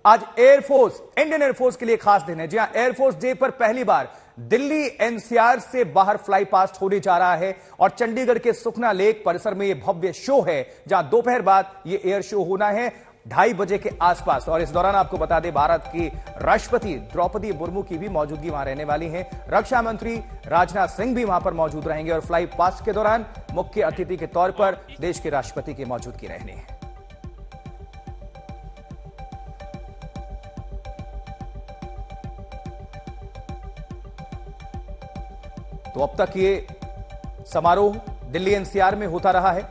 आज air force, Indian air force के लिए खास दिन है। जी हां, एयरफोर्स डे पर पहली बार दिल्ली एनसीआर से बाहर फ्लाई पास्ट होने जा रहा है और चंडीगढ़ के सुखना लेक परिसर में यह भव्य शो है, जहां दोपहर बाद यह एयर शो होना है 2:30 बजे के आसपास। और इस दौरान आपको बता दें, भारत की राष्ट्रपति द्रौपदी मुर्मू की भी मौजूदगी वहां रहने वाली है। रक्षा मंत्री राजनाथ सिंह भी वहां पर मौजूद रहेंगे और फ्लाई पास्ट के दौरान मुख्य अतिथि के तौर पर देश के राष्ट्रपति की मौजूदगी रहनी है। तो अब तक ये समारोह दिल्ली एनसीआर में होता रहा है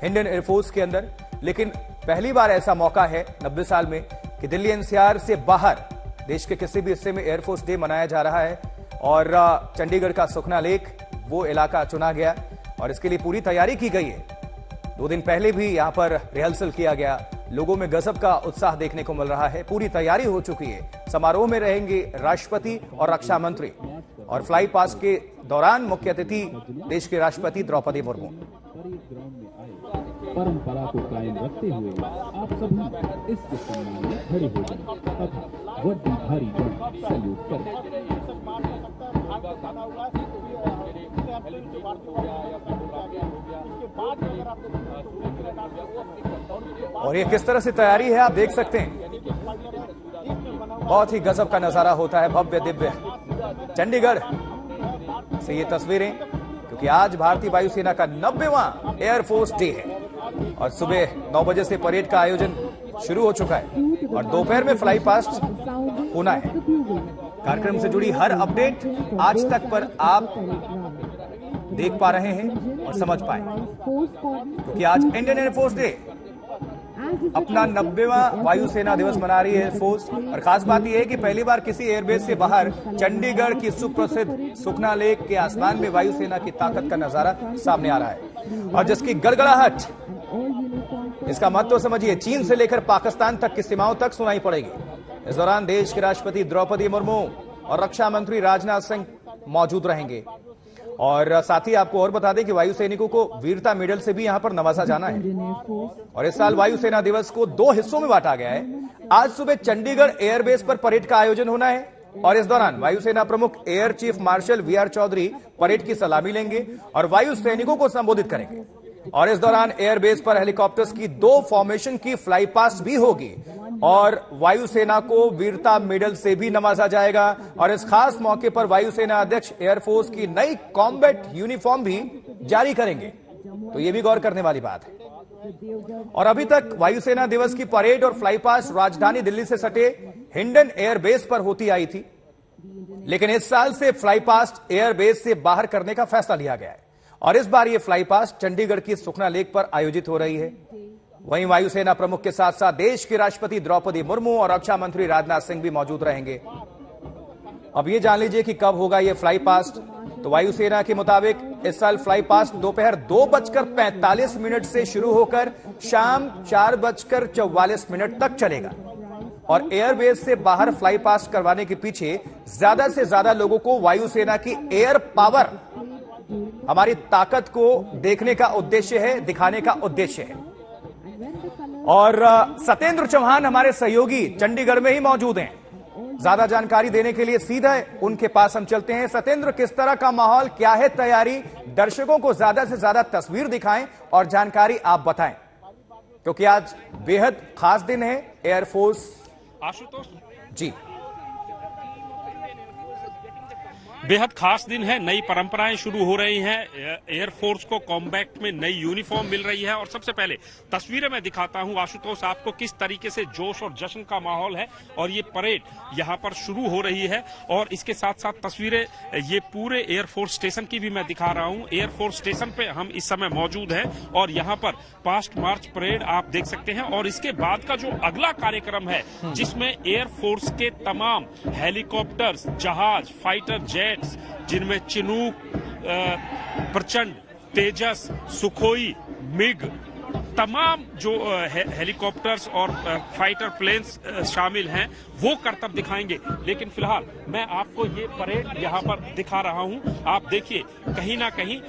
इंडियन एयरफोर्स के अंदर, लेकिन पहली बार ऐसा मौका है 90 साल में कि दिल्ली एनसीआर से बाहर देश के किसी भी हिस्से में एयरफोर्स डे मनाया जा रहा है। और चंडीगढ़ का सुखना लेक वो इलाका चुना गया और इसके लिए पूरी तैयारी की गई है। 2 दिन पहले भी यहां पर रिहर्सल किया गया। लोगों में गजब का उत्साह देखने को मिल रहा है। पूरी तैयारी हो चुकी है। समारोह में रहेंगे राष्ट्रपति और रक्षा मंत्री और फ्लाई पास्ट के दौरान मुख्य अतिथि देश के राष्ट्रपति द्रौपदी मुर्मू। परंपरा को कायम रखते हुए आप सभी इसके सम्मान में खड़े हो जाएं तथा वड्डी भारी दंड सैल्यूट करें। और ये किस तरह से तैयारी है आप देख सकते हैं। बहुत ही गजब का नजारा होता है, भव्य दिव्य चंडीगढ़ से ये तस्वीरें, क्योंकि आज भारतीय वायुसेना का 90वां एयरफोर्स डे है और सुबह 9 बजे से परेड का आयोजन शुरू हो चुका है और दोपहर में फ्लाई पास्ट होना है। कार्यक्रम से जुड़ी हर अपडेट आज तक पर आप देख पा रहे हैं और समझ पाए, क्योंकि आज इंडियन एयरफोर्स डे अपना 90वां वायुसेना दिवस मना रही है एयरफोर्स। और खास बात यह है कि पहली बार किसी एयरबेस से बाहर चंडीगढ़ की सुप्रसिद्ध सुखना लेक के आसमान में वायुसेना की ताकत का नजारा सामने आ रहा है और जिसकी गड़गड़ाहट, इसका महत्व समझिए, चीन से लेकर पाकिस्तान तक की सीमाओं तक सुनाई पड़ेगी। इस दौरान देश के राष्ट्रपति द्रौपदी मुर्मू और रक्षा मंत्री राजनाथ सिंह मौजूद रहेंगे। और साथ ही आपको और बता दें कि वायु सैनिकों को वीरता मेडल से भी यहां पर नवाजा जाना है। और इस साल वायुसेना दिवस को 2 हिस्सों में बांटा गया है। आज सुबह चंडीगढ़ एयरबेस पर परेड का आयोजन होना है और इस दौरान वायुसेना प्रमुख air chief marshal VR Chaudhary parade की सलामी लेंगे और वायु सैनिकों को संबोधित करेंगे। और इस दौरान एयरबेस पर हेलीकॉप्टर्स की 2 फॉर्मेशन की फ्लाई पास्ट भी होगी और वायुसेना को वीरता मेडल से भी नवाजा जाएगा। और इस खास मौके पर वायुसेना अध्यक्ष एयरफोर्स की नई कॉम्बैट यूनिफॉर्म भी जारी करेंगे, तो यह भी गौर करने वाली बात है। और अभी तक वायुसेना दिवस की परेड और फ्लाई पास्ट राजधानी दिल्ली से सटे हिंडन एयरबेस पर होती आई थी, लेकिन इस साल से फ्लाई पास्ट एयरबेस से बाहर करने का फैसला लिया गया है और इस बार यह फ्लाई पास्ट चंडीगढ़ की सुखना लेक पर आयोजित हो रही है। वहीं वायुसेना प्रमुख के साथ साथ देश की राष्ट्रपति द्रौपदी मुर्मू और रक्षा मंत्री राजनाथ सिंह भी मौजूद रहेंगे। अब ये जान लीजिए कि कब होगा ये फ्लाई पास्ट। तो वायुसेना के मुताबिक इस साल फ्लाई पास्ट दोपहर 2:45 से शुरू होकर शाम 4:44 तक चलेगा और एयरबेस से बाहर फ्लाई पास्ट करवाने के पीछे ज्यादा से ज्यादा लोगों को वायुसेना की एयर पावर, हमारी ताकत को देखने का उद्देश्य है, दिखाने का उद्देश्य है। और सत्येंद्र चौहान हमारे सहयोगी चंडीगढ़ में ही मौजूद हैं। ज्यादा जानकारी देने के लिए सीधा उनके पास हम चलते हैं। सत्येंद्र, किस तरह का माहौल, क्या है तैयारी, दर्शकों को ज्यादा से ज्यादा तस्वीर दिखाएं और जानकारी आप बताएं, क्योंकि आज बेहद खास दिन है एयरफोर्स। आशुतोष जी, बेहद खास दिन है। नई परंपराएं शुरू हो रही हैं। एयरफोर्स को कॉम्बैक्ट में नई यूनिफॉर्म मिल रही है और सबसे पहले तस्वीरें मैं दिखाता हूं आशुतोष आपको किस तरीके से जोश और जश्न का माहौल है और ये परेड यहां पर शुरू हो रही है। और इसके साथ साथ तस्वीरें ये पूरे एयरफोर्स स्टेशन की भी मैं दिखा रहा हूं। एयरफोर्स स्टेशन पे हम इस समय मौजूद हैं और यहाँ पर पास्ट मार्च परेड आप देख सकते हैं। और इसके बाद का जो अगला कार्यक्रम है, जिसमें एयरफोर्स के तमाम हेलीकॉप्टर्स, जहाज, फाइटर जेट, जिनमें चिनूक, प्रचंड, तेजस, सुखोई, मिग, तमाम जो हेलीकॉप्टर्स और फाइटर प्लेन्स शामिल हैं, वो करतब दिखाएंगे। लेकिन फिलहाल मैं आपको ये परेड यहाँ पर दिखा रहा हूँ। आप देखिए, कहीं ना कहीं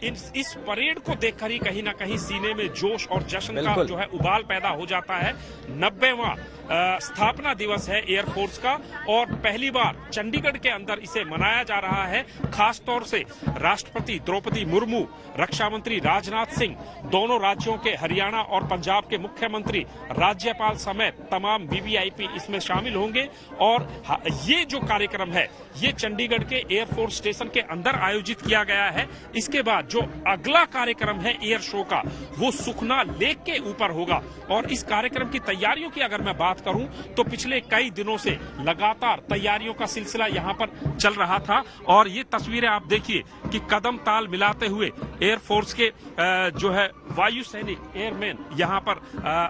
इस परेड को देखकर ही कहीं ना कहीं सीने में जोश और जश्न का जो है उबाल पैदा हो जाता है। 90वां स्थापना दिवस है एयरफोर्स का और पहली बार चंडीगढ़ के अंदर इसे मनाया जा रहा है। खास तौर से राष्ट्रपति द्रौपदी मुर्मू, रक्षा मंत्री राजनाथ सिंह, दोनों राज्यों के हरियाणा और पंजाब के मुख्यमंत्री, राज्यपाल समेत तमाम वीवीआईपी इसमें शामिल होंगे। और ये जो कार्यक्रम है ये चंडीगढ़ के एयरफोर्स स्टेशन के अंदर आयोजित किया गया है। इसके बाद जो अगला कार्यक्रम है एयर शो का वो सुखना लेक के ऊपर होगा। और इस कार्यक्रम की तैयारियों की अगर मैं बात करूं तो पिछले कई दिनों से लगातार तैयारियों का सिलसिला यहां पर चल रहा था। और ये तस्वीरें आप देखिए कि कदम ताल मिलाते हुए एयरफोर्स के जो है वायु सैनिक एयरमैन यहां पर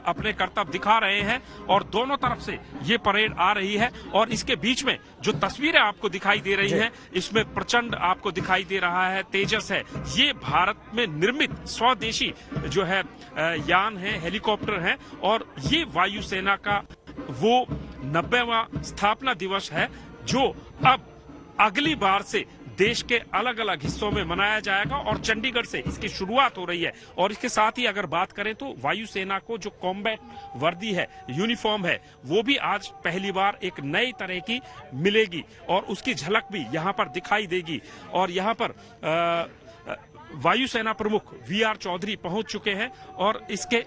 अपने करतब दिखा रहे हैं और दोनों तरफ से ये परेड आ रही है। और इसके बीच में जो तस्वीरें आपको दिखाई दे रही हैं इसमें प्रचंड आपको दिखाई दे रहा है तेजस है। ये भारत में निर्मित स्वदेशी जो है यान है, हेलीकॉप्टर है और ये वायुसेना का वो 90वां स्थापना दिवस है जो अब अगली बार से देश के अलग अलग हिस्सों में मनाया जाएगा और चंडीगढ़ से इसकी शुरुआत हो रही है। और इसके साथ ही अगर बात करें तो वायुसेना को जो कॉम्बैट वर्दी है, यूनिफॉर्म है, वो भी आज पहली बार एक नई तरह की मिलेगी और उसकी झलक भी यहाँ पर दिखाई देगी। और यहाँ पर वायुसेना प्रमुख वीआर चौधरी पहुंच चुके हैं और इसके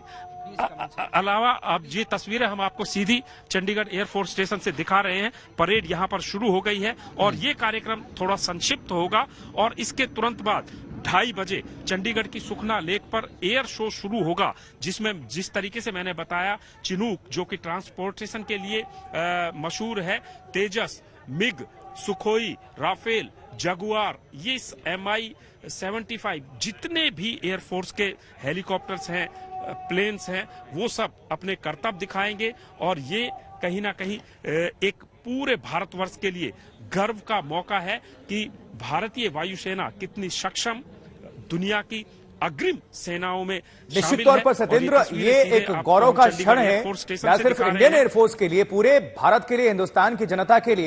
अलावा अब ये तस्वीरें हम आपको सीधी चंडीगढ़ एयरफोर्स स्टेशन से दिखा रहे हैं। परेड यहां पर शुरू हो गई है और ये कार्यक्रम थोड़ा संक्षिप्त होगा और इसके तुरंत बाद 2:30 बजे चंडीगढ़ की सुखना लेक पर एयर शो शुरू होगा, जिसमें जिस तरीके से मैंने बताया चिनूक जो कि ट्रांसपोर्टेशन के लिए मशहूर है, तेजस, मिग, सुखोई, राफेल, जगुआर, ये MI-75 जितने भी एयरफोर्स के हेलीकॉप्टर्स हैं, प्लेन्स हैं, वो सब अपने करतब दिखाएंगे। और ये कहीं ना कहीं एक पूरे भारतवर्ष के लिए गर्व का मौका है कि भारतीय वायुसेना कितनी सक्षम दुनिया की अग्रिम सेनाओं में निश्चित तौर पर सत्येंद्र ये एक गौरव का क्षण है, न सिर्फ इंडियन एयरफोर्स के लिए, पूरे भारत के लिए, हिंदुस्तान की जनता के लिए।